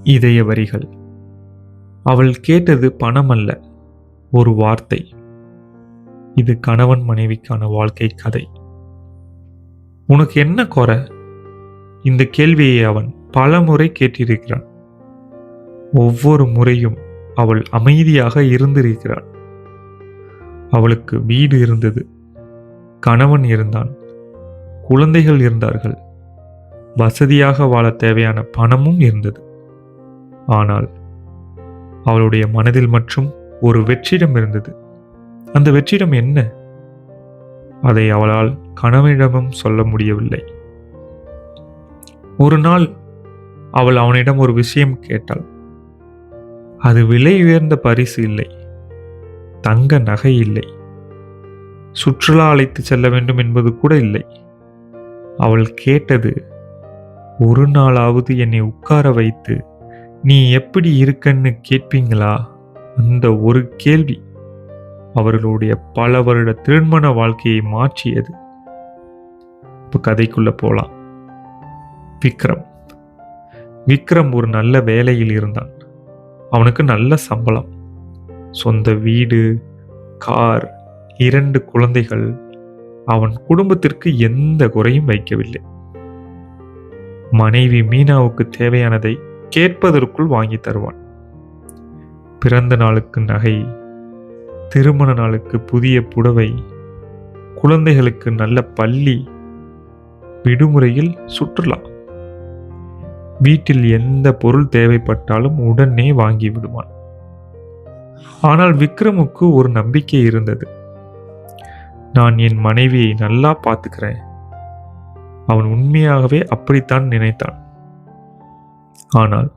இதய வரிகள். அவள் கேட்டது பணம் அல்ல, ஒரு வார்த்தை. இது கணவன் மனைவிக்கான வாழ்க்கை கதை. உனக்கு என்ன குறை? இந்த கேள்வியை அவன் பல முறை கேட்டிருக்கிறான். ஒவ்வொரு முறையும் அவள் அமைதியாக இருந்திருக்கிறாள். அவளுக்கு வீடு இருந்தது, கணவன் இருந்தான், குழந்தைகள் இருந்தார்கள், வசதியாக வாழ தேவையான பணமும் இருந்தது. ஆனால் அவளுடைய மனதில் மட்டும் ஒரு வெற்றிடம் இருந்தது. அந்த வெற்றிடம் என்ன? அதை அவளால் கணவனிடமும் சொல்ல முடியவில்லை. ஒரு நாள் அவள் அவனிடம் ஒரு விஷயம் கேட்டாள். அது விலை உயர்ந்த பரிசு இல்லை, தங்க நகை இல்லை, சுற்றுலா அழைத்து செல்ல வேண்டும் என்பது கூட இல்லை. அவள் கேட்டது, ஒரு நாளாவது என்னை உட்கார வைத்து நீ எப்படி இருக்கன்னு கேட்பீங்களா? அந்த ஒரு கேள்வி அவர்களுடைய பல வருட திருமண வாழ்க்கையை மாற்றியது. இப்போ கதைக்குள்ள போலாம். விக்ரம் ஒரு நல்ல வேலையில் இருந்தான். அவனுக்கு நல்ல சம்பளம், சொந்த வீடு, கார், 2 குழந்தைகள். அவன் குடும்பத்திற்கு எந்த குறையும் வைக்கவில்லை. மனைவி மீனாவுக்கு தேவையானதை கேட்பதற்குள் வாங்கி தருவான். பிறந்த நாளுக்கு நகை, திருமண நாளுக்கு புதிய புடவை, குழந்தைகளுக்கு நல்ல பள்ளி, விடுமுறையில் சுற்றுலா. வீட்டில் எந்த பொருள் தேவைப்பட்டாலும் உடனே வாங்கி விடுவான். ஆனால் விக்ரமுக்கு ஒரு நம்பிக்கை இருந்தது. நான் என் மனைவியை நல்லா பார்த்துக்கிறேன். அவன் உண்மையாகவே அப்படித்தான் நினைத்தான். ஆனால்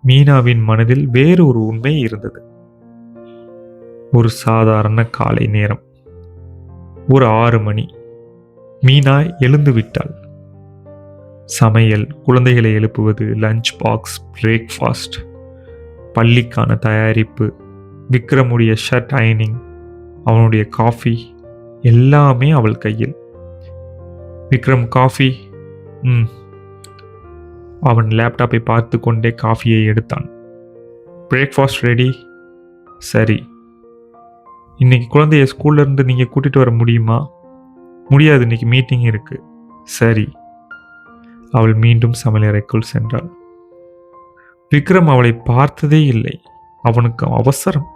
மீனாவின் மனதில் வேறு ஒரு உண்மை இருந்தது. ஒரு சாதாரண காலை நேரம், ஒரு 6 மணி. மீனா எழுந்து விட்டாள். சமையல், குழந்தைகளை எழுப்புவது, லஞ்ச் பாக்ஸ், பிரேக்ஃபாஸ்ட், பள்ளிக்கான தயாரிப்பு, விக்ரமுடைய ஷர்ட் அயனிங், அவனுடைய காஃபி, எல்லாமே அவள் கையில். விக்ரம், காஃபி. அவன் லேப்டாப்பை பார்த்து கொண்டே காஃபியை எடுத்தான். Breakfast ready? சரி. இன்னைக்கு குழந்தைய ஸ்கூல்ல இருந்து நீங்க கூட்டிட்டு வர முடியுமா? முடியாது, இன்னைக்கு மீட்டிங் இருக்கு. சரி. அவள் மீண்டும் சமையலறைக்குள் சென்றாள். விக்ரம் அவளை பார்த்ததே இல்லை. அவனுக்கு அவசரம்.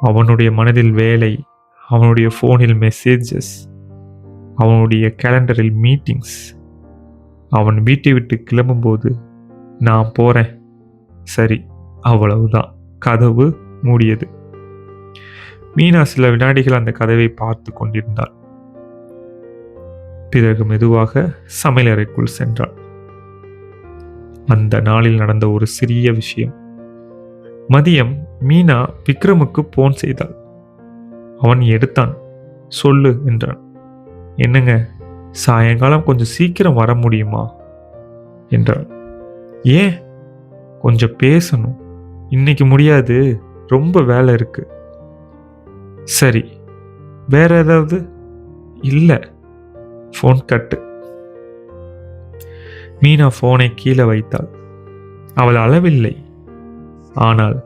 அவனுடைய மனதில் வேலை, அவனுடைய போனில் மெசேஜஸ், அவனுடைய கேலண்டரில் மீட்டிங்ஸ். அவன் வீட்டை விட்டு கிளம்பும்போது, நான் போறேன். சரி, அவ்வளவுதான். கதவு மூடியது. மீனா சில வினாடிகள் அந்த கதவை பார்த்து கொண்டிருந்தாள். பிறகு மெதுவாக சமையலறைக்குள் சென்றாள். அந்த நாளில் நடந்த ஒரு சிறிய விஷயம். மதியம் மீனா விக்ரமுக்கு போன் செய்தாள். அவன் எடுத்தான். சொல்லு என்றான். என்னங்க, சாயங்காலம் கொஞ்சம் சீக்கிரம் வர முடியுமா என்றாள். ஏன்? கொஞ்சம் பேசணும். இன்னைக்கு முடியாது, ரொம்ப வேலை இருக்கு. சரி, வேற ஏதாவது? இல்ல. போன் கட்டு. மீனா போனை கீழே வைத்தாள். அவள் அளவில்லை. ஆனால்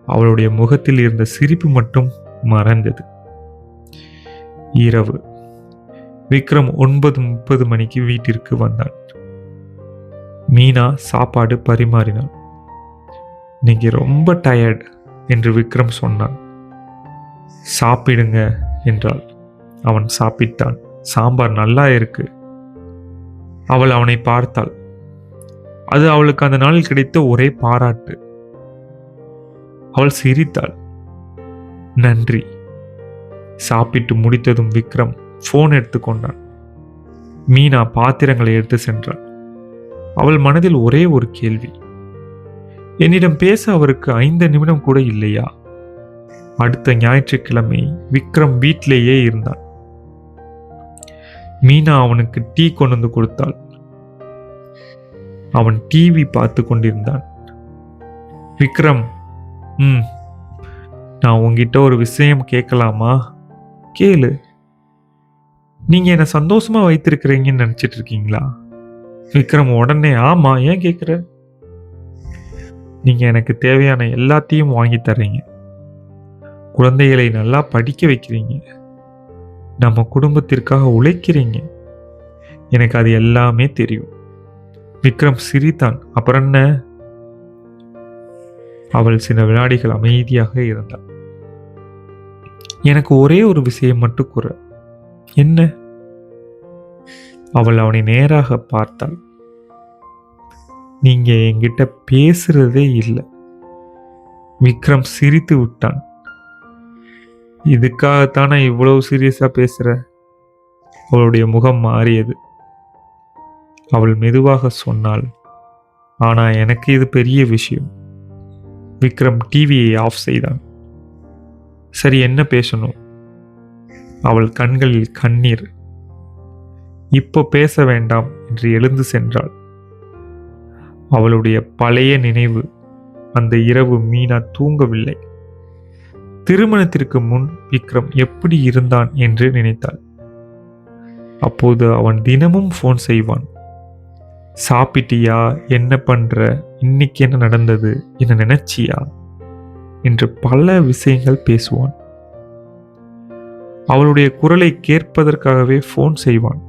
அவளுடைய முகத்தில் இருந்த சிரிப்பு மட்டும் மறைந்தது. இரவு. விக்ரம் 9:30 மணிக்கு வீட்டிற்கு வந்தான். மீனா சாப்பாடு பரிமாறினாள். இன்னைக்கு ரொம்ப டயர்ட் என்று விக்ரம் சொன்னான். சாப்பிடுங்க என்றாள். அவன் சாப்பிட்டான். சாம்பார் நல்லா இருக்கு. அவள் அவனை பார்த்தாள். அது அவளுக்கு அந்த நாளில் கிடைத்த ஒரே பாராட்டு. அவள் சிரித்தாள். நன்றி. சாப்பிட்டு முடித்ததும் விக்ரம் போன் எடுத்துக்கொண்டான். மீனா பாத்திரங்களை எடுத்து சென்றாள். அவள் மனதில் ஒரே ஒரு கேள்வி. என்னிடம் பேச அவருக்கு 5 நிமிடம் கூட இல்லையா? அடுத்த ஞாயிற்றுக்கிழமை விக்ரம் வீட்டிலேயே இருந்தான். மீனா அவனுக்கு டீ கொண்டு வந்து கொடுத்தாள். அவன் டிவி பார்த்து கொண்டிருந்தான். விக்ரம், நான் உங்ககிட்ட ஒரு விஷயம் கேட்கலாமா? கேளு. நீங்க என்ன சந்தோஷமா வைத்திருக்கிறீங்கன்னு நினைச்சிட்டு இருக்கீங்களா? விக்ரம் உடனே, ஆமா, ஏன் கேட்குற? நீங்கள் எனக்கு தேவையான எல்லாத்தையும் வாங்கி தர்றீங்க. குழந்தைகளை நல்லா படிக்க வைக்கிறீங்க. நம்ம குடும்பத்திற்காக உழைக்கிறீங்க. எனக்கு அது எல்லாமே தெரியும். விக்ரம் சிரித்தான். அப்புறம் என்ன? அவள் சில வினாடிகள் அமைதியாக இருந்தாள். எனக்கு ஒரே ஒரு விஷயம் மட்டும் கூற. என்ன? அவள் அவனை நேராக பார்த்தாள். நீங்க என்கிட்ட பேசுறதே இல்லை. விக்ரம் சிரித்து விட்டான். இதுக்காகத்தானே இவ்வளவு சீரியஸா பேசுற? அவளுடைய முகம் மாறியது. அவள் மெதுவாக சொன்னாள், ஆனா எனக்கு இது பெரிய விஷயம். விக்ரம் டிவியை ஆஃப் செய்தான். சரி, என்ன பேசணும்? அவள் கண்களில் கண்ணீர். இப்போ பேச வேண்டாம் என்று எழுந்து சென்றாள். அவளுடைய பழைய நினைவு. அந்த இரவு மீனா தூங்கவில்லை. திருமணத்திற்கு முன் விக்ரம் எப்படி இருந்தான் என்று நினைத்தாள். அப்போது அவன் தினமும் ஃபோன் செய்வான். சாப்பிட்டியா? என்ன பண்ற? இன்னைக்கு என்ன நடந்தது? என்ன நினைச்சியா? என்று பல விஷயங்கள் பேசுவான். அவளுடைய குரலை கேட்பதற்காகவே ஃபோன் செய்வான்.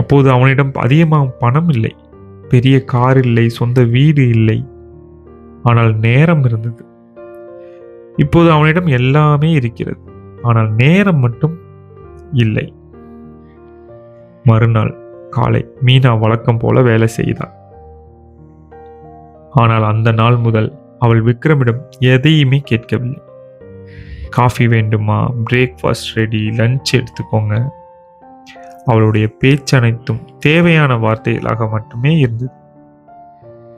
அப்போது அவனிடம் அதிகமாக பணம் இல்லை, பெரிய கார் இல்லை, சொந்த வீடு இல்லை. ஆனால் நேரம் இருந்தது. இப்போது அவனிடம் எல்லாமே இருக்கிறது, ஆனால் நேரம் மட்டும் இல்லை. மறுநாள் காலை மீனா வழக்கம் போல வேலை செய்தாள். ஆனால் அந்த நாள் முதல் அவள் விக்ரமிடம் எதையுமே கேட்கவில்லை. காஃபி வேண்டுமா? பிரேக்ஃபாஸ்ட் ரெடி, லஞ்ச் எடுத்துக்கோங்க. அவளுடைய பேச்சு அனைத்தும் தேவையான வார்த்தைகளாக மட்டுமே இருந்தது.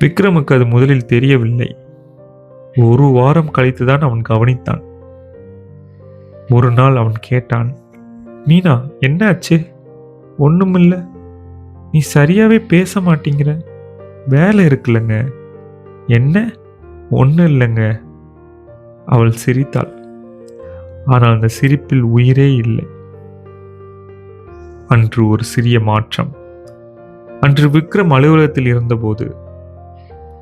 விக்ரமுக்கு அது முதலில் தெரியவில்லை. ஒரு வாரம் கழித்துதான் அவன் கவனித்தான். ஒரு நாள் அவன் கேட்டான், மீனா என்ன ஆச்சு? ஒண்ணுமில்ல. நீ சரியாவே பேச மாட்டேங்கிற. வேலை இருக்குல்லங்க. என்ன? ஒன்றும் இல்லைங்க. அவள் சிரித்தாள். ஆனால் அந்த சிரிப்பில் உயிரே இல்லை. அன்று ஒரு சிறிய மாற்றம். அன்று விக்ரம் அலுவலகத்தில் இருந்தபோது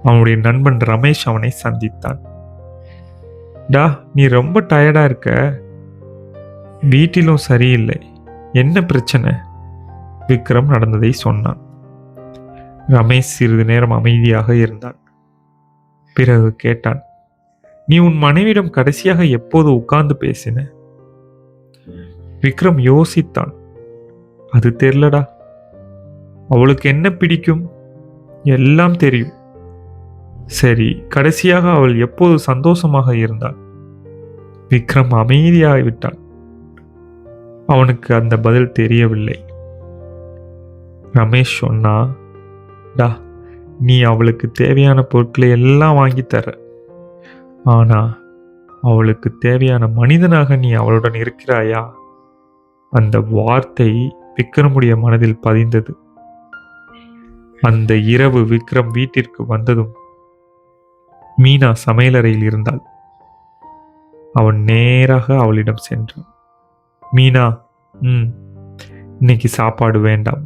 அவனுடைய நண்பன் ரமேஷ் அவனை சந்தித்தான். டா, நீ ரொம்ப டயர்டா இருக்க. வீட்டிலும் சரியில்லை. என்ன பிரச்சனை? விக்ரம் நடந்ததை சொன்னான். ரமேஷ் சிறிது நேரம் அமைதியாக இருந்தான். பிறகு கேட்டான், நீ உன் மனைவியிடம் கடைசியாக எப்போது உட்கார்ந்து பேசின? விக்ரம் யோசித்தான். அது தெரியலடா. அவளுக்கு என்ன பிடிக்கும்? எல்லாம் தெரியும். சரி, கடைசியாக அவள் எப்போது சந்தோஷமாக இருந்தாள்? விக்ரம் அமைதியாகிவிட்டான். அவனுக்கு அந்த பதில் தெரியவில்லை. ரமேஷ் சொன்னா, டா, நீ அவளுக்கு தேவையான பொருட்களை எல்லாம் வாங்கி தர. ஆனா அவளுக்கு தேவையான மனிதனாக நீ அவளுடன் இருக்கிறாயா? அந்த வார்த்தை விக்ரமுடைய மனதில் பதிந்தது. அந்த இரவு விக்ரம் வீட்டிற்கு வந்ததும் மீனா சமையலறையில் இருந்தாள். அவன் நேராக அவளிடம் சென்றான். மீனா, இன்னைக்கு சாப்பாடு வேண்டாம்.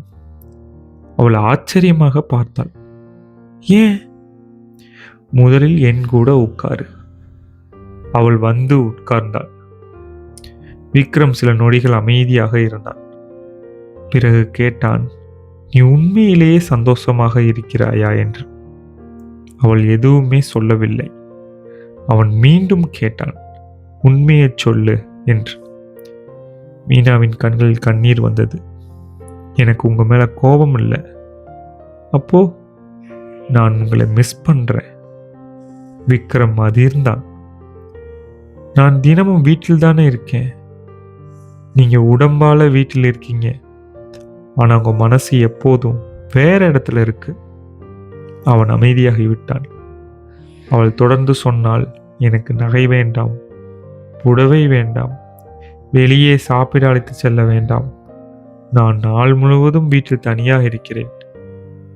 அவள் ஆச்சரியமாக பார்த்தாள். ஏன்? முதலில் என் கூட உட்காரு. அவள் வந்து உட்கார்ந்தாள். விக்ரம் சில நொடிகள் அமைதியாக இருந்தான். பிறகு கேட்டான், நீ உண்மையிலேயே சந்தோஷமாக இருக்கிறாயா என்று. அவள் எதுவுமே சொல்லவில்லை. அவன் மீண்டும் கேட்டான், உண்மையை சொல்லு என்று. மீனாவின் கண்களில் கண்ணீர் வந்தது. எனக்கு உங்க மேல கோபம் இல்லை. அப்போ நான் உங்களை மிஸ் பண்றேன். விக்ரம் அதிர்ந்தான். நான் தினமும் வீட்டில் தானே இருக்கேன். நீங்க உடம்பால வீட்டில் இருக்கீங்க. ஆனா உங்க மனசு எப்போதும் வேற இடத்துல இருக்கு. அவன் அமைதியாகிவிட்டான். அவள் தொடர்ந்து சொன்னாள், எனக்கு நகை வேண்டாம், புடவை வேண்டாம், வெளியே சாப்பிட அழைத்து செல்ல வேண்டாம். நான் நாள் முழுவதும் வீட்டில் தனியாக இருக்கிறேன்.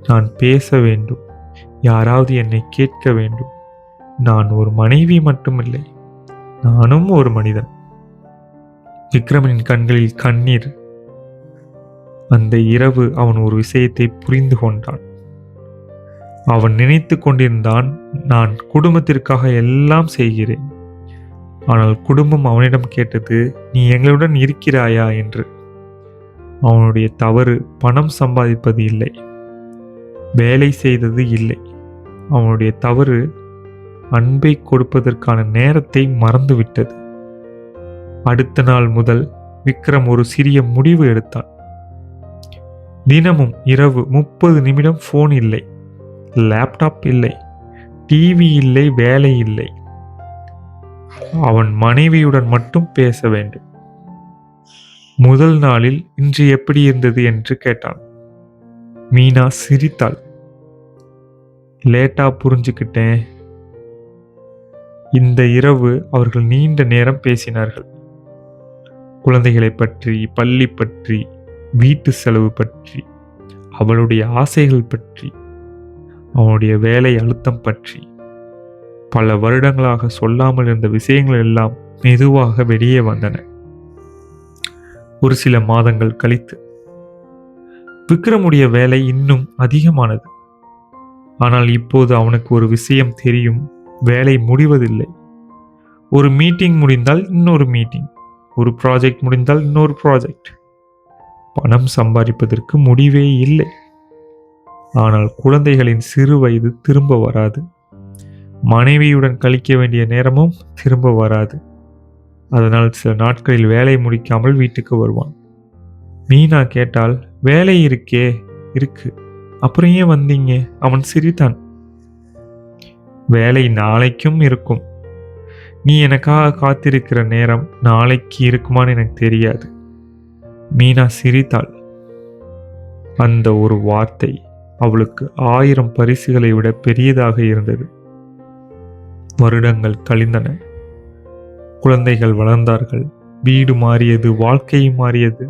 நான் பேச வேண்டும். யாராவது என்னை கேட்க வேண்டும். நான் ஒரு மனைவி மட்டுமில்லை, நானும் ஒரு மனிதன். விக்ரமனின் கண்களில் கண்ணீர். அந்த இரவு அவன் ஒரு விஷயத்தை புரிந்து கொண்டான். அவன் நினைத்து கொண்டிருந்தான், நான் குடும்பத்திற்காக எல்லாம் செய்கிறேன். ஆனால் குடும்பம் அவனிடம் கேட்டது, நீ எங்களுடன் இருக்கிறாயா என்று. அவனுடைய தவறு பணம் சம்பாதிப்பது இல்லை, வேலை செய்தது இல்லை. அவனுடைய தவறு அன்பை கொடுப்பதற்கான நேரத்தை மறந்துவிட்டது. அடுத்த நாள் முதல் விக்ரம் ஒரு சிறிய முடிவு எடுத்தான். தினமும் இரவு 30 நிமிடம் போன் இல்லை, லேப்டாப் இல்லை, டிவி இல்லை, வேலை இல்லை. அவன் மனைவியுடன் மட்டும் பேச வேண்டும். முதல் நாளில் இன்று எப்படி இருந்தது என்று கேட்டான். மீனா சிரித்தாள். லேட்டா புரிஞ்சுக்கிட்டேன். இந்த இரவு அவர்கள் நீண்ட நேரம் பேசினார்கள். குழந்தைகளை பற்றி, பள்ளி பற்றி, வீட்டு செலவு பற்றி, அவளுடைய ஆசைகள் பற்றி, அவனுடைய வேலை அழுத்தம் பற்றி. பல வருடங்களாக சொல்லாமல் இருந்த விஷயங்கள் எல்லாம் மெதுவாக வெளியே வந்தன. ஒரு சில மாதங்கள் கழித்து விக்ரமுடைய வேலை இன்னும் அதிகமானது. ஆனால் இப்போது அவனுக்கு ஒரு விஷயம் தெரியும், வேலை முடிவதில்லை. ஒரு மீட்டிங் முடிந்தால் இன்னொரு மீட்டிங், ஒரு ப்ராஜெக்ட் முடிந்தால் இன்னொரு ப்ராஜெக்ட். பணம் சம்பாதிப்பதற்கு முடிவே இல்லை. ஆனால் குழந்தைகளின் சிறு வயது திரும்ப வராது. மனைவியுடன் கழிக்க வேண்டிய நேரமும் திரும்ப வராது. அதனால் சில நாட்களில் வேலை முடிக்காமல் வீட்டுக்கு வருவான். மீனா கேட்டால், வேலை இருக்கே. இருக்கு, அப்புறம் ஏன் வந்தீங்க? அவன் சிரித்தான். வேலை நாளைக்கும் இருக்கும். நீ எனக்காக காத்திருக்கிற நேரம் நாளைக்கு இருக்குமான்னு எனக்கு தெரியாது. மீனா சிரித்தாள். அந்த ஒரு வார்த்தை அவளுக்கு 1000 பரிசுகளை விட பெரியதாக இருந்தது. வருடங்கள் கழிந்தன. குழந்தைகள் வளர்ந்தார்கள். வீடு மாறியது, வாழ்க்கை மாறியது.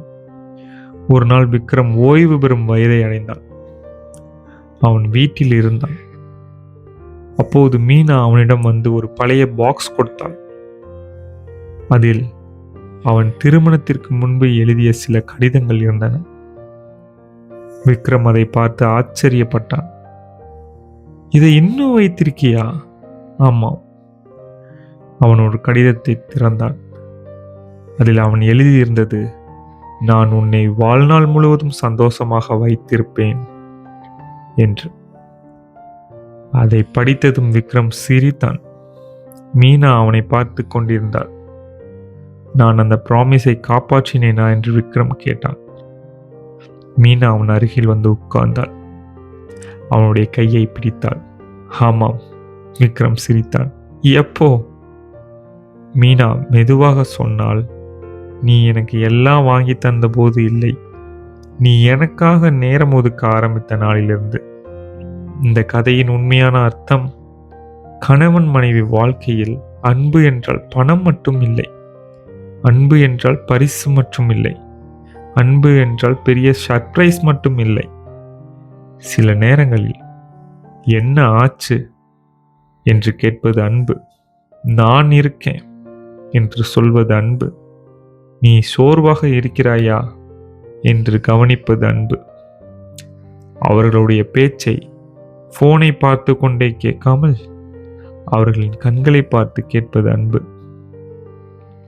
ஒரு நாள் விக்ரம் ஓய்வு பெறும் வயதை அடைந்தான். அவன் வீட்டில் இருந்தான். அப்போது மீனா அவனிடம் வந்து ஒரு பழைய பாக்ஸ் கொடுத்தாள். அதில் அவன் திருமணத்திற்கு முன்பு எழுதிய சில கடிதங்கள் இருந்தன. விக்ரம் அதை பார்த்து ஆச்சரியப்பட்டான். இதை இன்னும் வைத்திருக்கியா? ஆமாம். அவன் ஒரு கடிதத்தை திறந்தான். அதில் அவன் எழுதியிருந்தது, நான் உன்னை வாழ்நாள் முழுவதும் சந்தோஷமாக வைத்திருப்பேன் என்று. அதை படித்ததும் விக்ரம் சிரித்தான். மீனா அவனை பார்த்து கொண்டிருந்தாள். நான் அந்த ப்ராமிஸை காப்பாற்றினேனா என்று விக்ரம் கேட்டான். மீனா அவன் அருகில் வந்து உட்கார்ந்தாள். அவனுடைய கையை பிடித்தாள். ஆமாம். விக்ரம் சிரித்தான். எப்போ? மீனா மெதுவாக சொன்னாள், நீ எனக்கு எல்லாம் வாங்கி தந்த போது இல்லை, நீ எனக்காக நேரம் ஒதுக்க ஆரம்பித்த நாளிலிருந்து. இந்த கதையின் உண்மையான அர்த்தம், கணவன் மனைவி வாழ்க்கையில் அன்பு என்றால் பணம் மட்டும் இல்லை, அன்பு என்றால் பரிசு மட்டும் இல்லை, அன்பு என்றால் பெரிய சர்ப்ரைஸ் மட்டும் இல்லை. சில நேரங்களில் என்ன ஆச்சு என்று கேட்பது அன்பு. நான் இருக்கேன் என்று சொல்வது அன்பு. நீ சோர்வாக இருக்கிறாயா என்று கவனிப்பது அன்பு. அவர்களுடைய பேச்சை போனை பார்த்து கொண்டே கேட்காமல் அவர்களின் கண்களை பார்த்து கேட்பது அன்பு.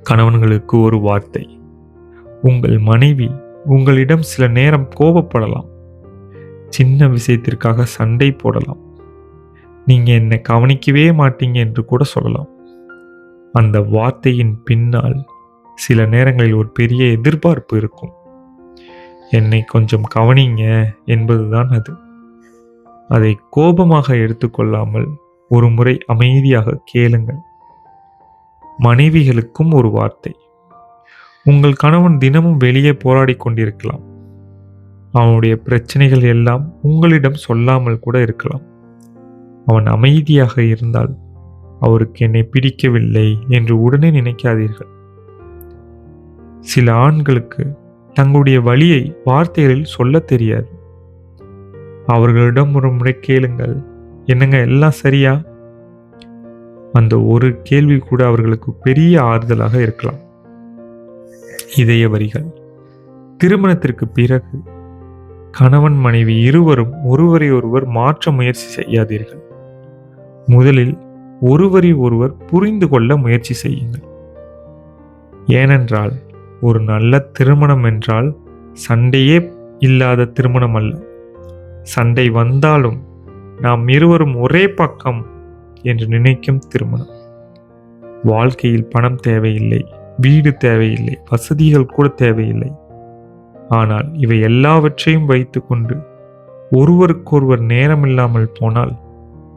கணவன்களுக்கு ஒரு வார்த்தை, உங்கள் மனைவி உங்களிடம் சில நேரம் கோபப்படலாம், சின்ன விஷயத்திற்காக சண்டை போடலாம், நீங்க என்னை கவனிக்கவே மாட்டீங்க என்று கூட சொல்லலாம். அந்த வார்த்தையின் பின்னால் சில நேரங்களில் ஒரு பெரிய எதிர்பார்ப்பு இருக்கும். என்னை கொஞ்சம் கவனிங்க என்பதுதான் அது. அதை கோபமாக எடுத்துக்கொள்ளாமல் ஒரு முறை அமைதியாக கேளுங்கள். மனைவிகளுக்கும் ஒரு வார்த்தை, உங்கள் கணவன் தினமும் வெளியே போராடி கொண்டிருக்கலாம். அவனுடைய பிரச்சனைகள் எல்லாம் உங்களிடம் சொல்லாமல் கூட இருக்கலாம். அவன் அமைதியாக இருந்தால் அவருக்கு என்னை பிடிக்கவில்லை என்று உடனே நினைக்காதீர்கள். சில ஆண்களுக்கு தங்களுடைய வலியை வார்த்தைகளில் சொல்ல தெரியாது. அவர்களிடம் ஒரு முறை கேளுங்கள், என்னங்க எல்லாம் சரியா? அந்த ஒரு கேள்வி கூட அவர்களுக்கு பெரிய ஆறுதலாக இருக்கலாம். இதய வரிகள். திருமணத்திற்கு பிறகு கணவன் மனைவி இருவரும் ஒருவரை ஒருவர் மாற்ற முயற்சி செய்யாதீர்கள். முதலில் ஒருவரை ஒருவர் புரிந்து கொள்ள முயற்சி செய்யுங்கள். ஏனென்றால் ஒரு நல்ல திருமணம் என்றால் சண்டையே இல்லாத திருமணம் அல்ல. சண்டை வந்தாலும் நாம் இருவரும் ஒரே பக்கம் என்று நினைக்கும் திருமணம். வாழ்க்கையில் பணம் தேவையில்லை, வீடு தேவையில்லை, வசதிகள் கூட தேவையில்லை. ஆனால் இவை எல்லாவற்றையும் வைத்துக்கொண்டு ஒருவருக்கொருவர் நேரமில்லாமல் போனால்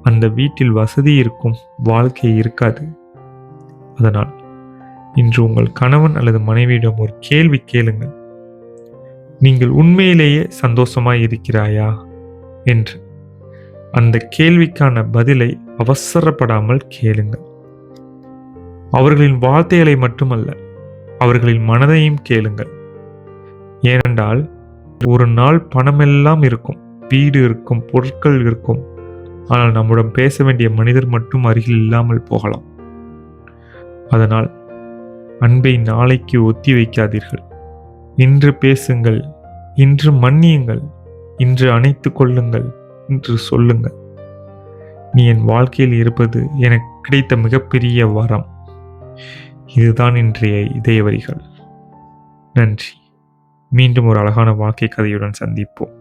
அந்த வீட்டில் வசதி இருக்கும், வாழ்க்கை இருக்காது. அதனால் இன்று உங்கள் கணவன் அல்லது மனைவியிடம் ஒரு கேள்வி கேளுங்கள். நீங்கள் உண்மையிலேயே சந்தோஷமாய் இருக்கிறாயா என்று. அந்த கேள்விக்கான பதிலை அவசரப்படாமல் கேளுங்கள். அவர்களின் வார்த்தைகளை மட்டுமல்ல, அவர்களின் மனதையும் கேளுங்கள். ஏனென்றால் ஒரு நாள் பணமெல்லாம் இருக்கும், வீடு இருக்கும், பொருட்கள் இருக்கும். ஆனால் நம்முடன் பேச வேண்டிய மனிதர் மட்டும் அருகில் இல்லாமல் போகலாம். அதனால் அன்பை நாளைக்கு ஒத்தி வைக்காதீர்கள். இன்று பேசுங்கள், இன்று மன்னியுங்கள், இன்று அணைத்து கொள்ளுங்கள், இன்று சொல்லுங்கள். நீ என் வாழ்க்கையில் இருப்பது எனக்கு கிடைத்த மிகப்பெரிய வரம். இதுதான் இன்றைய இதய வரிகள். நன்றி. மீண்டும் ஒரு அழகான வாழ்க்கை கதையுடன் சந்திப்போம்.